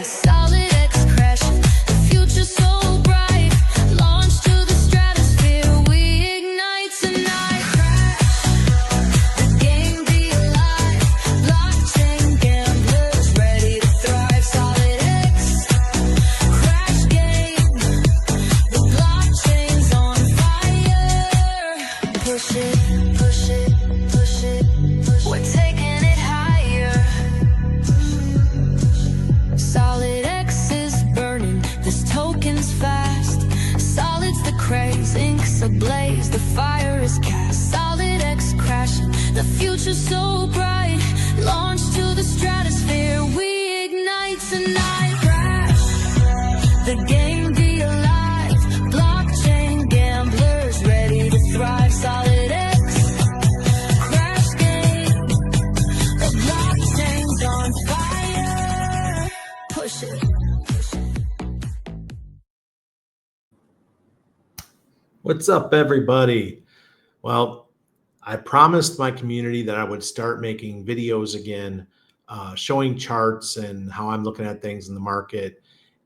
cast. Solidex crashing, the future so bright. Launch to the stratosphere, we ignite tonight. Crash, the game be alive. Blockchain gamblers ready to thrive. Solidex, crash game. The blockchain's on fire. Push it, push it, push it, push it. We're taking it higher. Solidex is burning, this token's fast. Solid's the craze, ink's ablaze, the fire is cast. Solidex crashing, the future's so bright. Launch to the stratosphere, we ignite tonight. Crash, the game be alive. Blockchain gamblers ready to thrive. Solidex, crash game. The blockchain's on fire. Push it. What's up, everybody? Well, I promised my community that I would start making videos again, showing charts and how I'm looking at things in the market.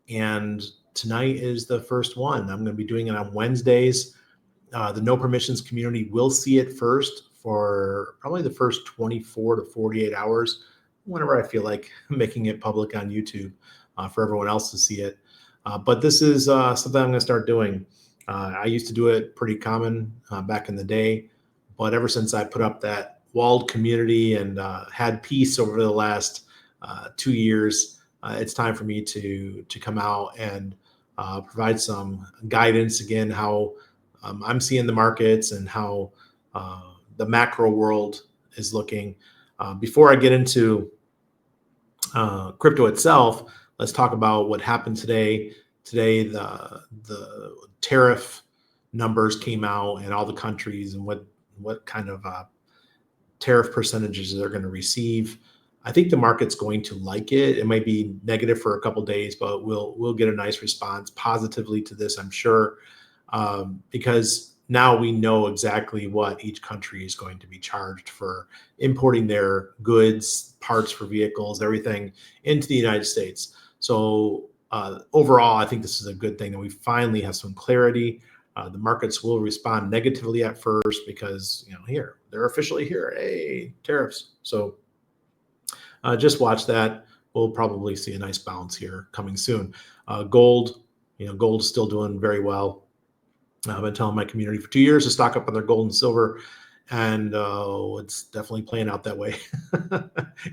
And tonight is the first one. I'm going to be doing it on Wednesdays. The No Permissions community will see it first for probably the first 24 to 48 hours, whenever I feel like making it public on YouTube for everyone else to see it. But this is something I'm going to start doing. I used to do it pretty common back in the day, but ever since I put up that walled community and had peace over the last 2 years, it's time for me to come out and provide some guidance again, how I'm seeing the markets and how the macro world is looking. Before I get into crypto itself, let's talk about what happened today. Today, the tariff numbers came out and all the countries and what kind of tariff percentages they're going to receive. I think the market's going to like it. It might be negative for a couple of days, but we'll get a nice response positively to this, I'm sure, because now we know exactly what each country is going to be charged for importing their goods, parts for vehicles, everything into the United States. So overall, I think this is a good thing that we finally have some clarity. The markets will respond negatively at first because, here, they're officially here. Hey, tariffs. So just watch that. We'll probably see a nice bounce here coming soon. Gold, gold's still doing very well. I've been telling my community for 2 years to stock up on their gold and silver, and it's definitely playing out that way.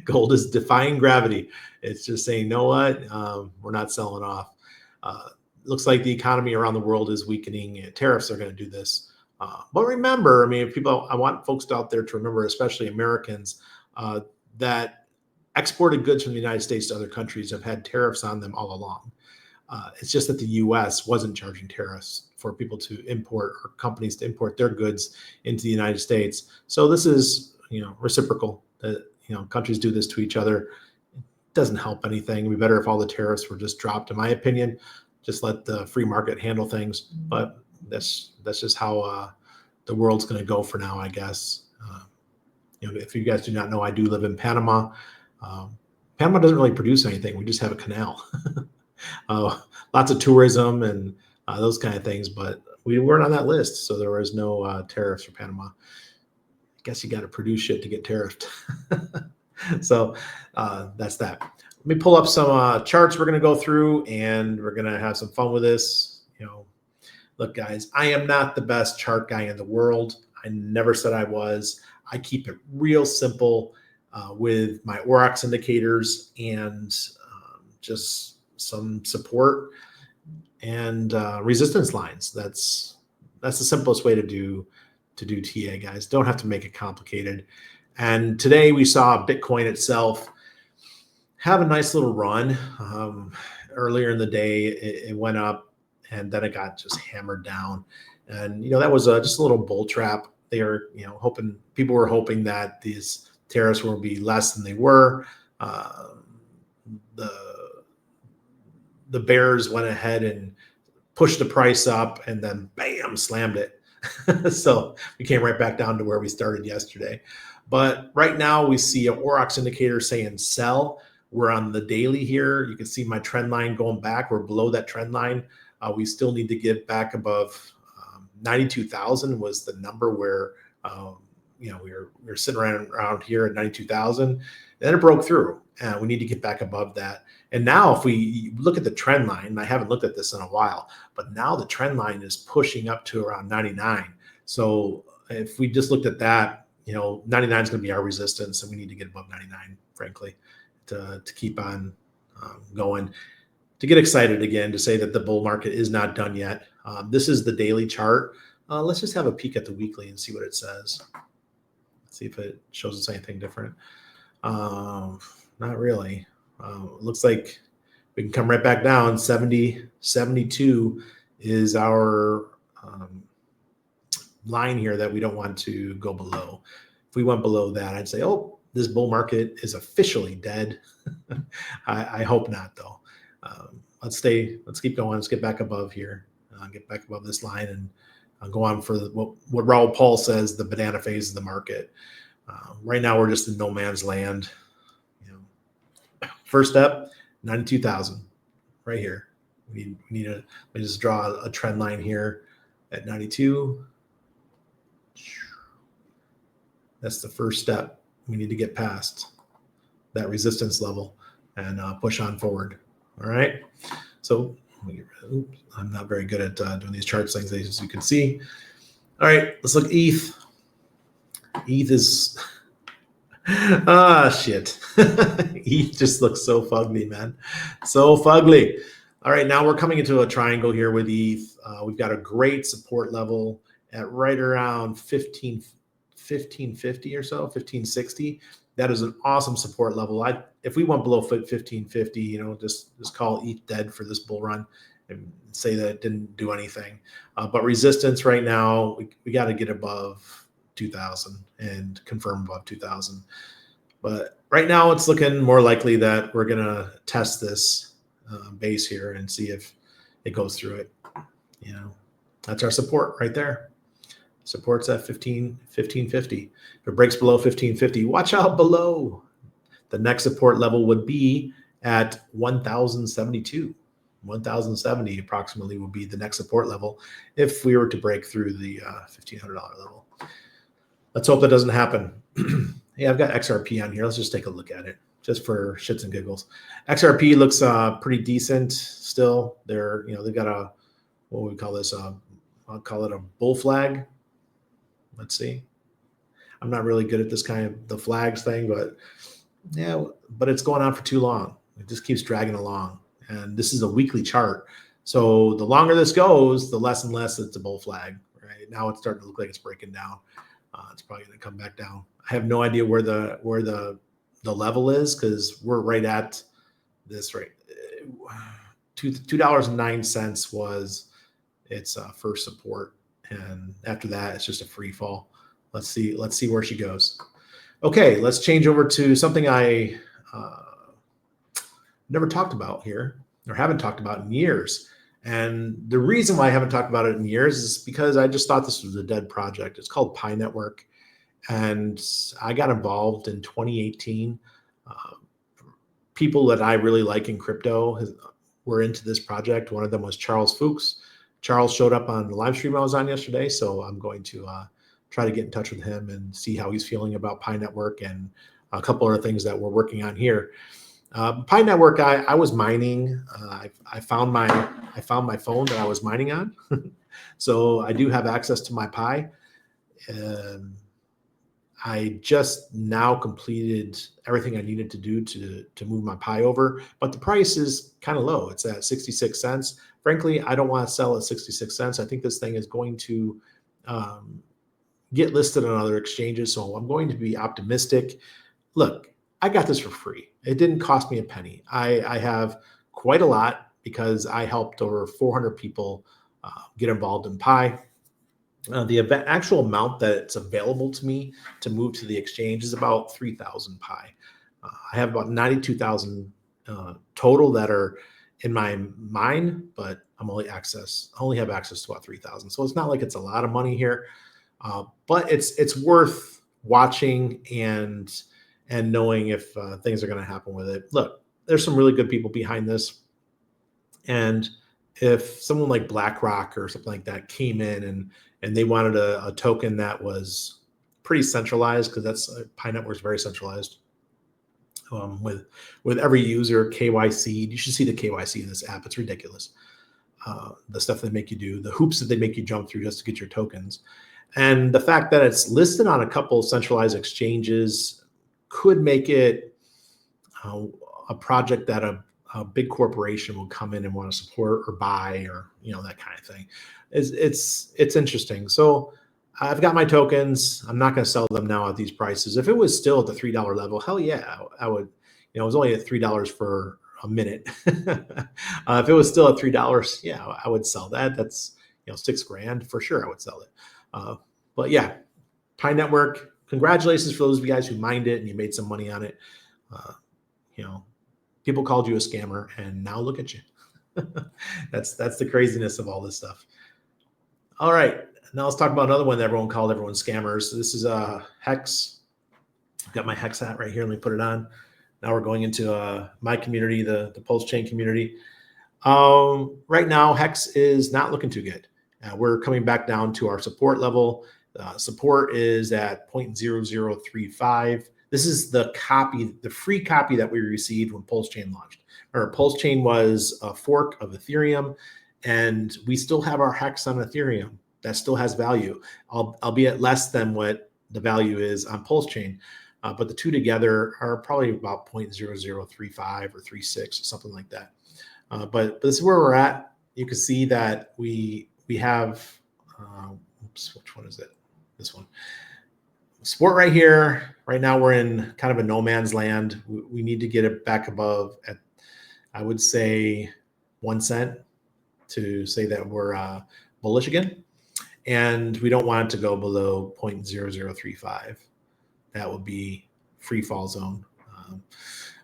Gold is defying gravity. It's just saying, you know what, we're not selling off. Looks like the economy around the world is weakening. Tariffs are going to do this. But remember, I want folks out there to remember, especially Americans, that exported goods from the United States to other countries have had tariffs on them all along. It's just that the U.S. wasn't charging tariffs for people to import or companies to import their goods into the United States. So this is, reciprocal. That countries do this to each other. It doesn't help anything. It'd be better if all the tariffs were just dropped, in my opinion. Just let the free market handle things. But that's just how the world's going to go for now, I guess. If you guys do not know, I do live in Panama. Panama doesn't really produce anything. We just have a canal. Lots of tourism and those kind of things, but we weren't on that list, so there was no tariffs for Panama. I guess you got to produce shit to get tariffed. So that's that. Let me pull up some charts we're going to go through, and we're going to have some fun with this. Look, guys, I am not the best chart guy in the world. I never said I was. I keep it real simple with my Aurochs indicators and just some support and resistance lines. That's the simplest way to do TA, guys. Don't have to make it complicated. And today we saw Bitcoin itself have a nice little run. Earlier in the day, it went up, and then it got just hammered down. And that was just a little bull trap. They were, people were hoping that these tariffs will be less than they were. The bears went ahead and pushed the price up, and then bam, slammed it. So we came right back down to where we started yesterday. But right now we see an Aurochs indicator saying sell, We're on the daily here. You can see my trend line going back. We're below that trend line. We still need to get back above 92,000 was the number where we were sitting around here at 92,000. Then it broke through, and we need to get back above that. And now, if we look at the trend line, and I haven't looked at this in a while, but now the trend line is pushing up to around 99. So if we just looked at that, 99 is going to be our resistance, and we need to get above 99, frankly, to keep on going. To get excited again, to say that the bull market is not done yet. This is the daily chart. Let's just have a peek at the weekly and see what it says. See if it shows us anything different. Not really. It looks like we can come right back down. 72 is our line here that we don't want to go below. If we went below that, I'd say, oh, this bull market is officially dead. I hope not, though. Let's keep going. Let's get back above here, get back above this line, and go on for what Raoul Paul says, the banana phase of the market. Right now, we're just in no man's land. First step, 92,000, right here. We need to just draw a trend line here at 92. That's the first step. We need to get past that resistance level and push on forward. All right. So I'm not very good at doing these charts things, as you can see. All right, let's look ETH. ETH is shit. ETH just looks so fugly, man. So fugly. All right, now we're coming into a triangle here with ETH. We've got a great support level at right around 1550 or so, 1560. That is an awesome support level. If we went below 1550, just call ETH dead for this bull run and say that it didn't do anything. But resistance right now, we got to get above 2,000 and confirm above 2,000. But right now, it's looking more likely that we're going to test this base here and see if it goes through it. That's our support right there. Supports at 1550. If it breaks below 1550, watch out below. The next support level would be at 1,072. 1,070 approximately would be the next support level if we were to break through the $1,500 level. Let's hope that doesn't happen. Hey, I've got XRP on here. Let's just take a look at it just for shits and giggles. XRP looks pretty decent still. They've got what would we call this? I'll call it a bull flag. Let's see. I'm not really good at this kind of the flags thing, but it's going on for too long. It just keeps dragging along. And this is a weekly chart. So the longer this goes, the less and less it's a bull flag, right? Now it's starting to look like it's breaking down. It's probably going to come back down. I have no idea where the level is, because we're right at this right. $2.09 was its first support. And after that, it's just a free fall. Let's see where she goes. Okay, let's change over to something I never talked about here, or haven't talked about in years. And the reason why I haven't talked about it in years is because I just thought this was a dead project. It's called Pi Network. And I got involved in 2018. People that I really like in crypto were into this project. One of them was Charles Fuchs. Charles showed up on the live stream I was on yesterday, so I'm going to try to get in touch with him and see how he's feeling about Pi Network and a couple other things that we're working on here. Pi Network, I was mining. I found my phone that I was mining on, so I do have access to my Pi. I just now completed everything I needed to do to move my Pi over, but the price is kind of low. It's at 66 cents. Frankly, I don't want to sell at 66 cents. I think this thing is going to get listed on other exchanges, so I'm going to be optimistic. Look, I got this for free. It didn't cost me a penny. I have quite a lot because I helped over 400 people get involved in Pi. The actual amount that's available to me to move to the exchange is about 3,000 Pi. I have about 92,000 total that are in my mine, but I only have access to about 3,000. So it's not like it's a lot of money here, but it's worth watching and knowing if things are going to happen with it. Look, there's some really good people behind this. And if someone like BlackRock or something like that came in and they wanted a token that was pretty centralized, because that's Pi Network is very centralized, with every user KYC. You should see the KYC in this app. It's ridiculous. The stuff they make you do, the hoops that they make you jump through just to get your tokens. And the fact that it's listed on a couple of centralized exchanges could make it a project that a big corporation will come in and want to support or buy, or that kind of thing. It's interesting. So I've got my tokens. I'm not going to sell them now at these prices. If it was still at the $3 level, hell yeah, I would. It was only at $3 for a minute. If it was still at $3, yeah, I would sell that. That's $6,000 for sure. I would sell it. But yeah, Pi Network. Congratulations for those of you guys who mined it and you made some money on it. People called you a scammer, and now look at you. That's the craziness of all this stuff. All right, now let's talk about another one that everyone called everyone scammers. So this is Hex. I've got my Hex hat right here. Let me put it on. Now we're going into my community, the PulseChain community. Right now, Hex is not looking too good. We're coming back down to our support level. Support is at 0.0035. This is the free copy that we received when PulseChain launched. Or PulseChain was a fork of Ethereum, and we still have our Hex on Ethereum. That still has value, albeit less than what the value is on PulseChain. But the two together are probably about 0.0035 or 36, something like that. But this is where we're at. You can see that we have, oops, which one is it? This one. Support right here. Right now we're in kind of a no man's land. We need to get it back above at, I would say, 1 cent to say that we're bullish again. And we don't want it to go below 0.0035. That would be free fall zone.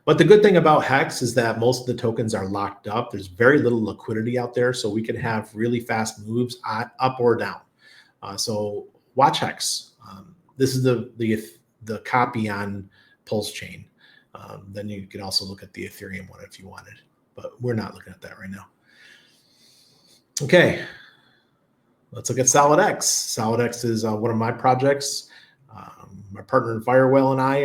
But the good thing about Hex is that most of the tokens are locked up. There's very little liquidity out there, so we can have really fast moves up or down. So watch Hex. This is the copy on PulseChain. Then you can also look at the Ethereum one if you wanted, but we're not looking at that right now. Okay, let's look at Solidex. Solidex is one of my projects. My partner in Firewell and I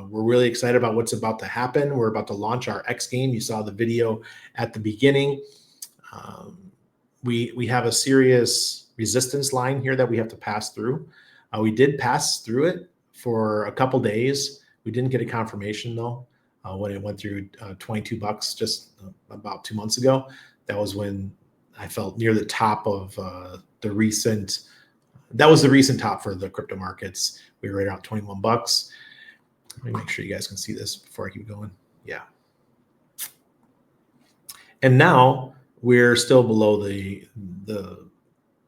we're really excited about what's about to happen. We're about to launch our X game. You saw the video at the beginning. We have a serious resistance line here that we have to pass through. We did pass through it for a couple days. We didn't get a confirmation though when it went through $22 just about 2 months ago. That was when I felt near the top of the recent. That was the recent top for the crypto markets. We were right around 21 bucks. Let me make sure you guys can see this before I keep going. Yeah. And now we're still below the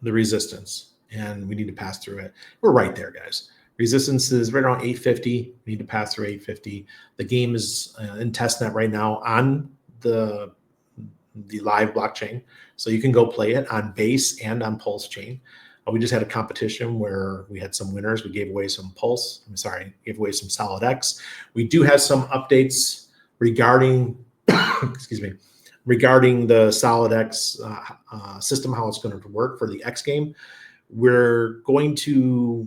resistance, and we need to pass through it. We're right there, guys. Resistance is right around 850. We need to pass through 850. The game is in testnet right now on the live blockchain, so you can go play it on Base and on PulseChain. We just had a competition where we had some winners. We gave away some gave away some SolidX. We do have some updates regarding, excuse me, regarding the SolidX system, how it's going to work for the X game. We're going to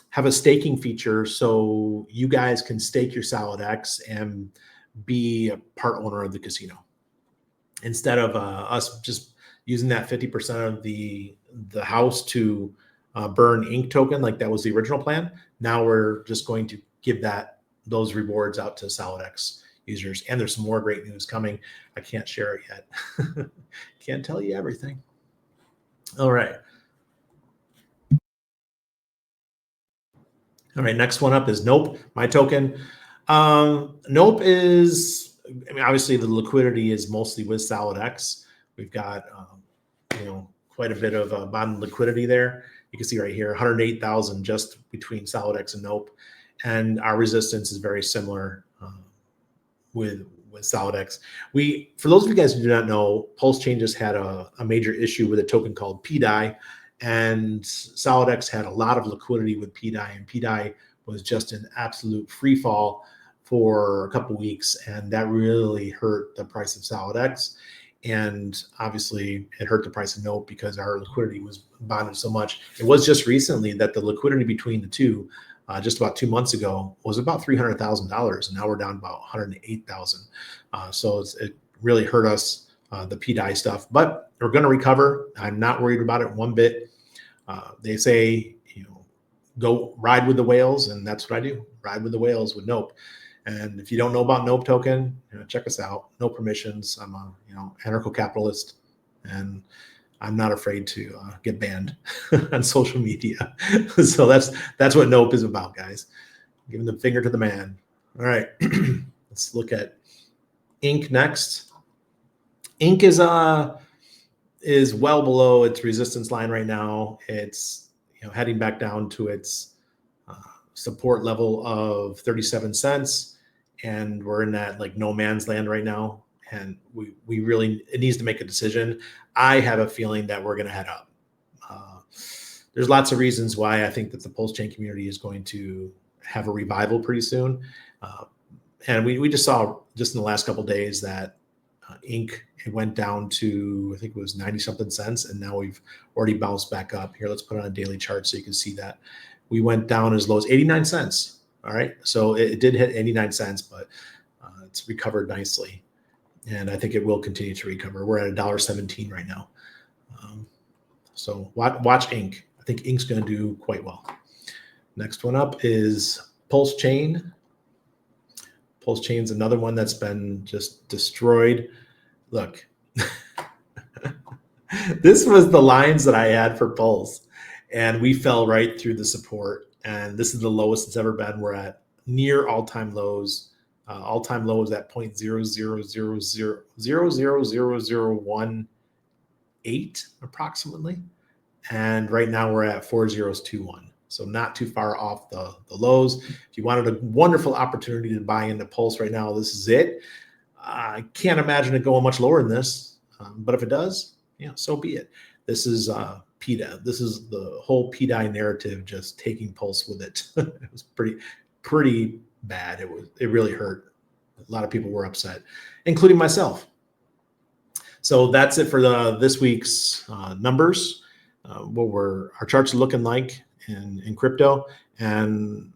have a staking feature so you guys can stake your SolidX and be a part owner of the casino. Instead of us just using that 50% of the house to burn ink token like that was the original plan. Now we're just going to give those rewards out to SolidX users. And there's some more great news coming. I can't share it yet. Can't tell you everything. All right. All right, next one up is Nope, my token. Nope is, obviously the liquidity is mostly with SolidX. We've got, quite a bit of bond liquidity there. You can see right here, 108,000 just between SolidX and Nope. And our resistance is very similar with SolidX. For those of you guys who do not know, PulseChain just had a major issue with a token called PDAI, and SolidX had a lot of liquidity with PDAI, and PDAI was just an absolute free fall for a couple weeks, and that really hurt the price of SolidX. And obviously it hurt the price of NOPE because our liquidity was bonded so much. It was just recently that the liquidity between the two, just about 2 months ago, was about $300,000, and now we're down about 108,000. So it really hurt us, the PDI stuff, but we're going to recover. I'm not worried about it one bit. They say, go ride with the whales, and that's what I do. Ride with the whales with NOPE. And if you don't know about NOPE token, check us out. No permissions. I'm a anarcho-capitalist, and I'm not afraid to get banned on social media. So that's what NOPE is about, guys. Giving the finger to the man. All right, let's look at ETH next. ETH is well below its resistance line right now. It's heading back down to its support level of 37 cents, and we're in that like no man's land right now, and we really, it needs to make a decision. I have a feeling that we're going to head up. There's lots of reasons why I think that the PulseChain community is going to have a revival pretty soon, and we just saw just in the last couple of days that ETH, it went down to, I think it was 90 something cents, and now we've already bounced back up. Here, let's put it on a daily chart so you can see that we went down as low as 89 cents. All right, so it did hit 89 cents, but it's recovered nicely, and I think it will continue to recover. We're at $1.17 right now. So watch ETH. I think ETH's going to do quite well. Next one up is PulseChain. PulseChain's another one that's been just destroyed. Look, this was the lines that I had for Pulse, and we fell right through the support. And this is the lowest it's ever been. We're at near all-time lows. All-time low is at 0.000000018 approximately. And right now we're at 4021. So not too far off the lows. If you wanted a wonderful opportunity to buy into Pulse right now, this is it. I can't imagine it going much lower than this, but if it does, so be it. This is PDI. This is the whole PDI narrative just taking Pulse with it. It was pretty bad. It really hurt. A lot of people were upset, including myself. So that's it for this week's numbers. What our charts are looking like in crypto. And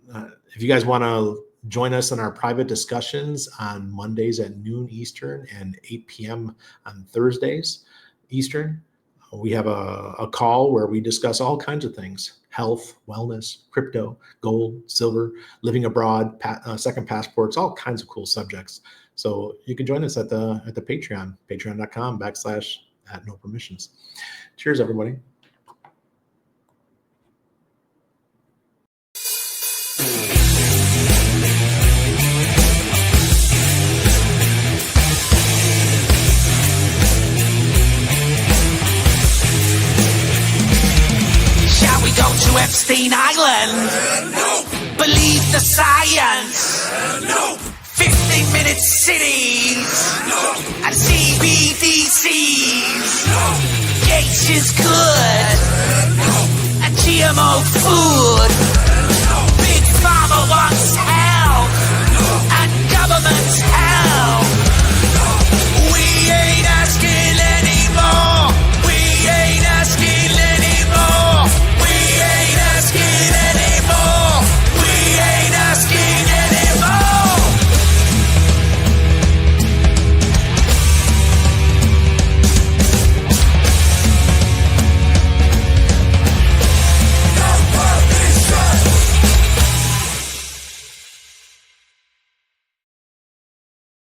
if you guys want to join us in our private discussions on Mondays at noon Eastern and 8 p.m. on Thursdays Eastern, we have a call where we discuss all kinds of things: health, wellness, crypto, gold, silver, living abroad, second passports, all kinds of cool subjects. So you can join us at the Patreon, patreon.com/@nopermissions. Cheers, everybody. Epstein Island. No. Believe the science. No. 15-minute cities. No. And CBDCs. No. Gates is good. No. And GMO food.